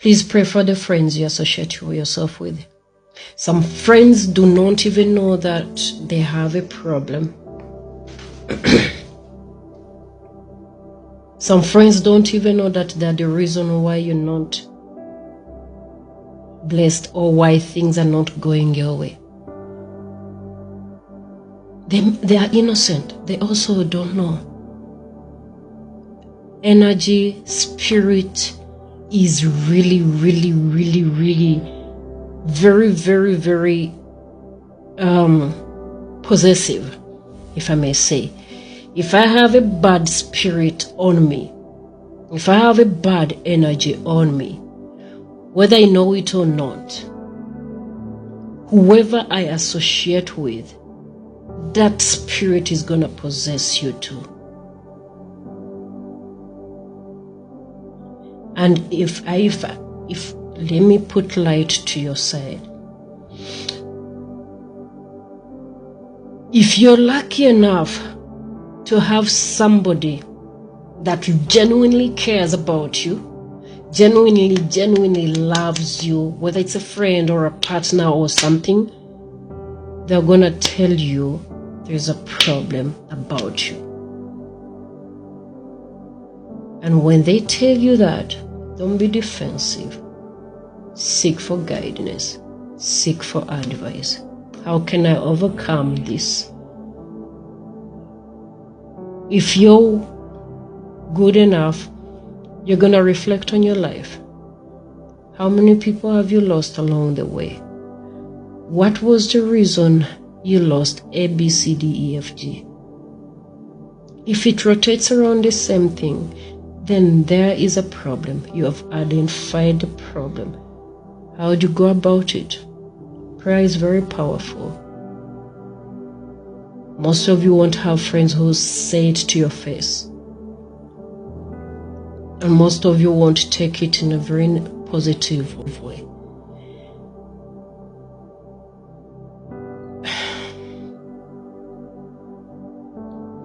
Please pray for the friends you associate yourself with. Some friends do not even know that they have a problem. Some friends don't even know that they're the reason why you're not blessed or why things are not going your way. They are innocent. They also don't know. Energy, spirit is really, really, really, really very, very, very possessive, if I may say. If I have a bad spirit on me, if I have a bad energy on me, whether I know it or not, whoever I associate with, that spirit is going to possess you too. And if let me put light to your side. If you're lucky enough to have somebody that genuinely cares about you, genuinely loves you, whether it's a friend or a partner or something, they're gonna tell you there's a problem about you. And when they tell you that, don't be defensive. Seek for guidance. Seek for advice. How can I overcome this? If you're good enough, you're going to reflect on your life. How many people have you lost along the way? What was the reason you lost A, B, C, D, E, F, G? If it rotates around the same thing, then there is a problem. You have identified the problem. How do you go about it? Prayer is very powerful. Most of you won't have friends who say it to your face. And most of you won't take it in a very positive way.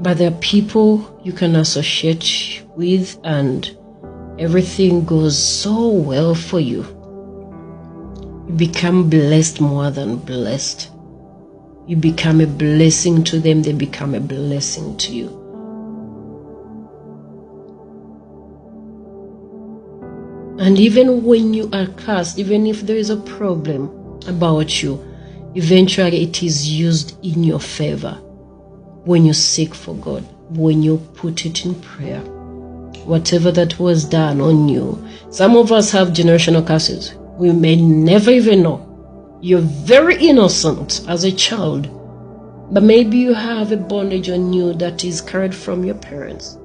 But there are people you can associate with and everything goes so well for you. You become blessed more than blessed. You become a blessing to them, they become a blessing to you. And even when you are cursed, even if there is a problem about you, eventually it is used in your favor when you seek for God, when you put it in prayer. Whatever that was done on you. Some of us have generational curses. We may never even know. You're very innocent as a child, but maybe you have a bondage on you that is carried from your parents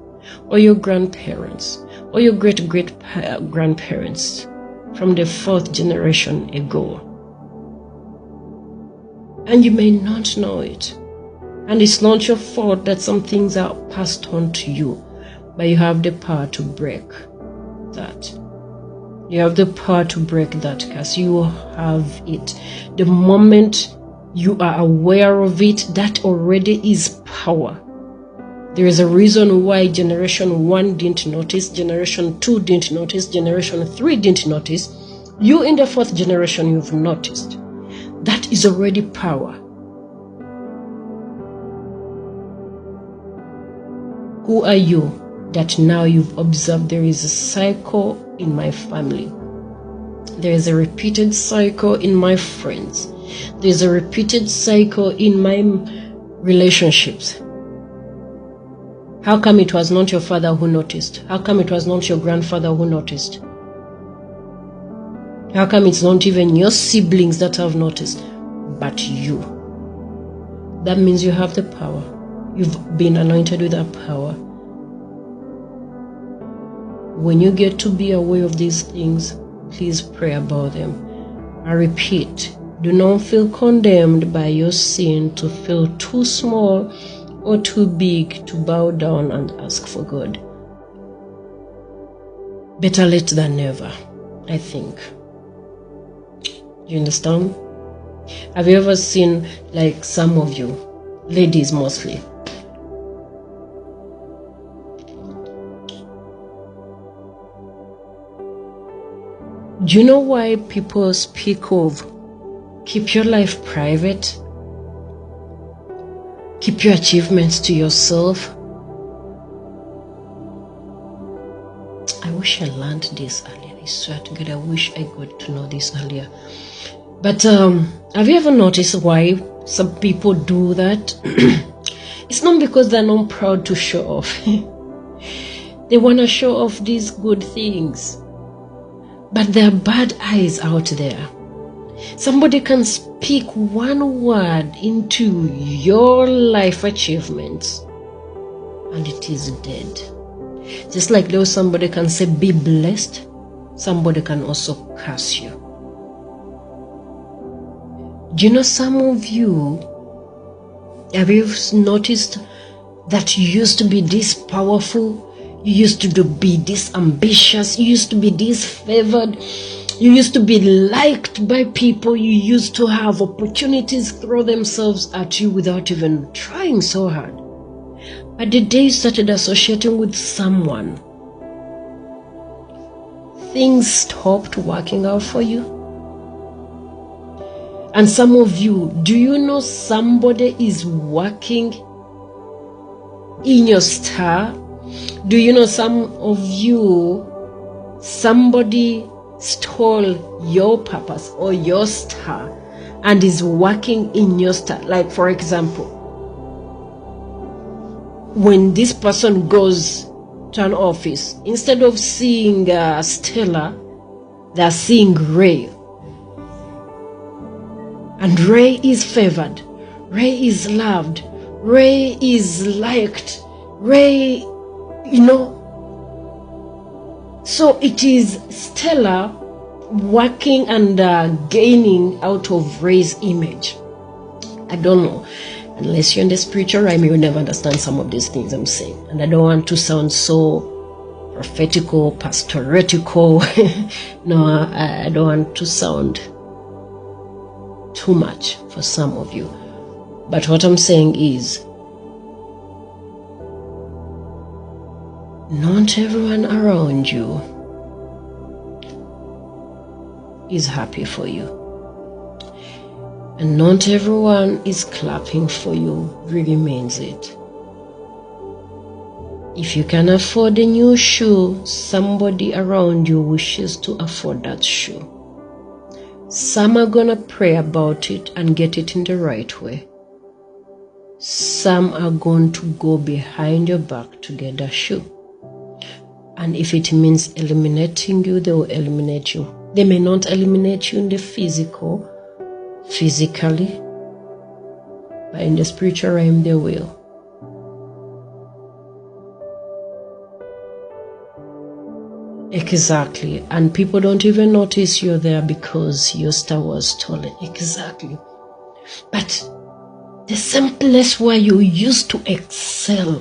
or your grandparents or your great-great-grandparents from the 4th generation ago. And you may not know it. And it's not your fault that some things are passed on to you, but you have the power to break that. You have the power to break that curse. You have it. The moment you are aware of it, that already is power. There is a reason why generation 1 didn't notice, generation 2 didn't notice, generation 3 didn't notice. You in the 4th generation, you've noticed. That is already power. Who are you that now you've observed there is a cycle in my family? There is a repeated cycle in my friends. There's a repeated cycle in my relationships. How come it was not your father who noticed? How come it was not your grandfather who noticed? How come it's not even your siblings that have noticed, but you? That means you have the power. You've been anointed with that power. When you get to be aware of these things, please pray about them. I repeat, do not feel condemned by your sin to feel too small or too big to bow down and ask for God. Better late than never, I think. You understand? Have you ever seen, like some of you, ladies mostly, Do you know why people speak of keep your life private? Keep your achievements to yourself. I wish I learned this earlier. I swear to God, I wish I got to know this earlier. But have you ever noticed why some people do that? It's not because they're not proud to show off. They want to show off these good things. But there are bad eyes out there. Somebody can speak one word into your life achievements and it is dead. Just like though somebody can say be blessed, somebody can also curse you. Do you know some of you, have you noticed that you used to be this powerful? You used to be this ambitious. You used to be this favored. You used to be liked by people. You used to have opportunities throw themselves at you without even trying so hard. But the day you started associating with someone, things stopped working out for you. And some of you, do you know somebody is working in your star? Do you know some of you, somebody stole your purpose or your star and is working in your star? Like for example, when this person goes to an office, instead of seeing Stella, they're seeing Ray. And Ray is favored. Ray is loved. Ray is liked. Ray, you know. So it is Stella working and gaining out of Ray's image. I don't know. Unless you're in the spiritual realm, you will never understand some of these things I'm saying. And I don't want to sound so prophetical, pastoretical. No, I don't want to sound too much for some of you. But what I'm saying is, not everyone around you is happy for you. And not everyone is clapping for you really means it. If you can afford a new shoe, somebody around you wishes to afford that shoe. Some are gonna pray about it and get it in the right way. Some are going to go behind your back to get that shoe. And if it means eliminating you, they will eliminate you. They may not eliminate you in the physically, but in the spiritual realm they will. Exactly. And people don't even notice you're there because your star was stolen. Exactly. But the same place where you used to excel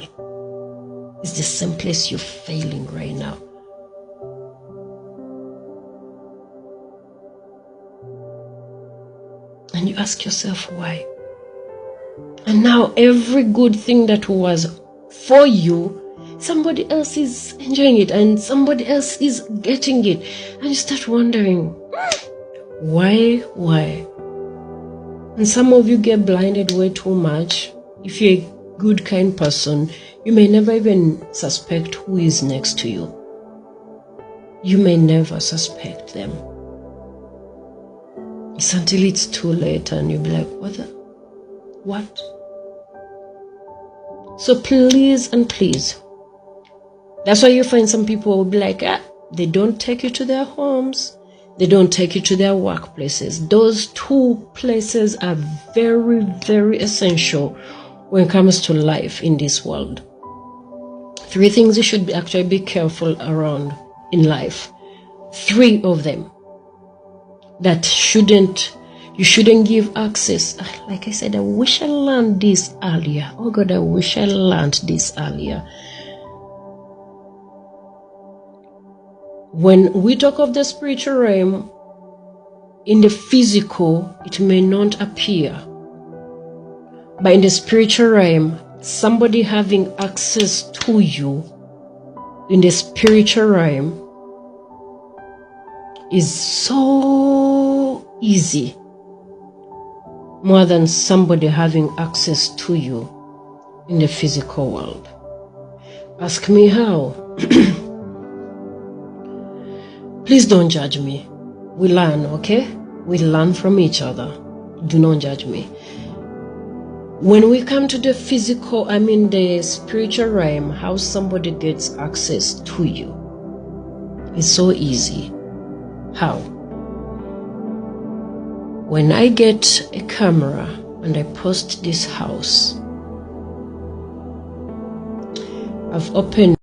is the same place you're failing right now. And you ask yourself why. And now every good thing that was for you, somebody else is enjoying it and somebody else is getting it. And you start wondering, why? And some of you get blinded way too much. If you're a good, kind person, you may never even suspect who is next to you. You may never suspect them. It's until it's too late and you'll be like, what? So please and please. That's why you find some people will be like, they don't take you to their homes. They don't take you to their workplaces. Those two places are very, very essential when it comes to life in this world. 3 things you should actually be careful around in life. 3 of them that you shouldn't give access. Like I said, I wish I learned this earlier. Oh God, I wish I learned this earlier. When we talk of the spiritual realm, in the physical, it may not appear. But in the spiritual realm, somebody having access to you in the spiritual realm is so easy, more than somebody having access to you in the physical world. Ask me how. Please don't judge me. We learn, okay? We learn from each other. Do not judge me. When we come to the physical, the spiritual realm, how somebody gets access to you is so easy. How? When I get a camera and I post this house, I've opened